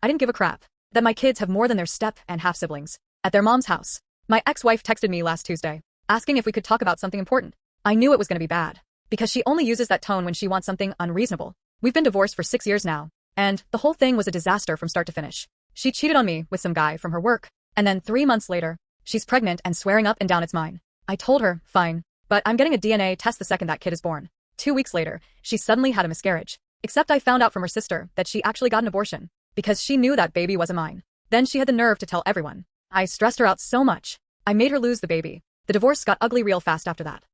I didn't give a crap. That my kids have more than their step and half siblings. At their mom's house. My ex-wife texted me last Tuesday, asking if we could talk about something important. I knew it was gonna be bad. Because she only uses that tone when she wants something unreasonable. We've been divorced for 6 years now. And the whole thing was a disaster from start to finish. She cheated on me with some guy from her work. And then 3 months later, she's pregnant and swearing up and down it's mine. I told her, fine. But I'm getting a DNA test the second that kid is born. 2 weeks later, she suddenly had a miscarriage. Except I found out from her sister that she actually got an abortion. Because she knew that baby wasn't mine. Then she had the nerve to tell everyone. I stressed her out so much. I made her lose the baby. The divorce got ugly real fast after that.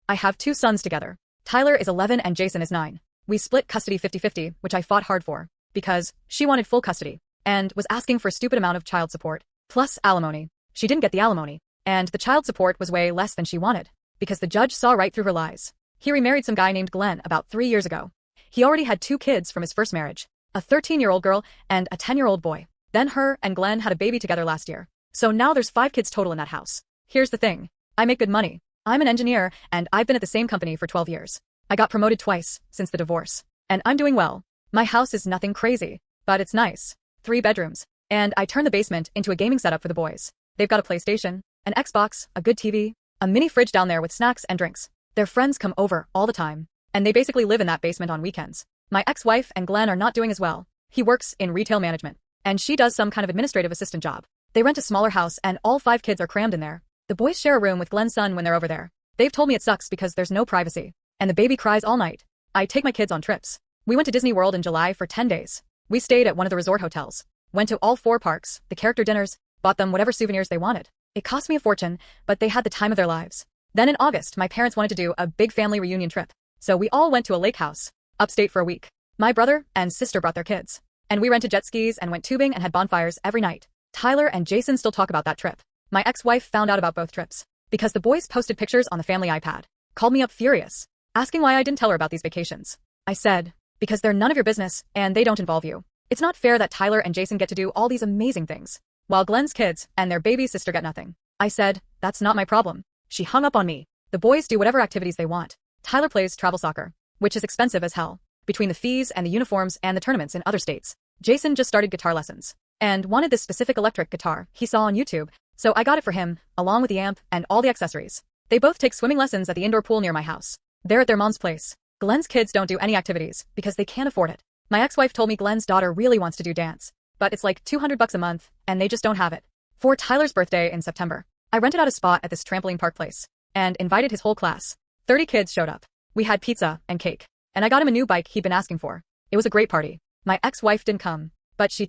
I have 2 sons together. Tyler is 11 and Jason is 9. We split custody 50-50, which I fought hard for. Because she wanted full custody. And was asking for a stupid amount of child support. Plus alimony. She didn't get the alimony. And the child support was way less than she wanted. Because the judge saw right through her lies. He remarried some guy named Glenn about 3 years ago. He already had 2 kids from his first marriage. A 13-year-old girl and a 10-year-old boy. Then her and Glenn had a baby together last year. So now there's 5 kids total in that house. Here's the thing. I make good money. I'm an engineer, and I've been at the same company for 12 years. I got promoted twice since the divorce. And I'm doing well. My house is nothing crazy, but it's nice. 3 bedrooms. And I turned the basement into a gaming setup for the boys. They've got a PlayStation, an Xbox, a good TV, a mini fridge down there with snacks and drinks. Their friends come over all the time. And they basically live in that basement on weekends. My ex-wife and Glenn are not doing as well. He works in retail management. And she does some kind of administrative assistant job. They rent a smaller house and all 5 kids are crammed in there. The boys share a room with Glenn's son when they're over there. They've told me it sucks because there's no privacy. And the baby cries all night. I take my kids on trips. We went to Disney World in July for 10 days. We stayed at one of the resort hotels. Went to all 4 parks, the character dinners, bought them whatever souvenirs they wanted. It cost me a fortune, but they had the time of their lives. Then in August, my parents wanted to do a big family reunion trip. So we all went to a lake house, upstate for a week. My brother and sister brought their kids. And we rented jet skis and went tubing and had bonfires every night. Tyler and Jason still talk about that trip. My ex-wife found out about both trips. Because the boys posted pictures on the family iPad. Called me up furious. Asking why I didn't tell her about these vacations. I said, because they're none of your business and they don't involve you. It's not fair that Tyler and Jason get to do all these amazing things. While Glenn's kids and their baby sister get nothing. I said, that's not my problem. She hung up on me. The boys do whatever activities they want. Tyler plays travel soccer, which is expensive as hell. Between the fees and the uniforms and the tournaments in other states. Jason just started guitar lessons. And wanted this specific electric guitar he saw on YouTube. So I got it for him, along with the amp and all the accessories. They both take swimming lessons at the indoor pool near my house. They're at their mom's place. Glenn's kids don't do any activities because they can't afford it. My ex-wife told me Glenn's daughter really wants to do dance. But it's like $200 a month, and they just don't have it. For Tyler's birthday in September, I rented out a spot at this trampoline park place. And invited his whole class. 30 kids showed up. We had pizza and cake. And I got him a new bike he'd been asking for. It was a great party. My ex-wife didn't come. But she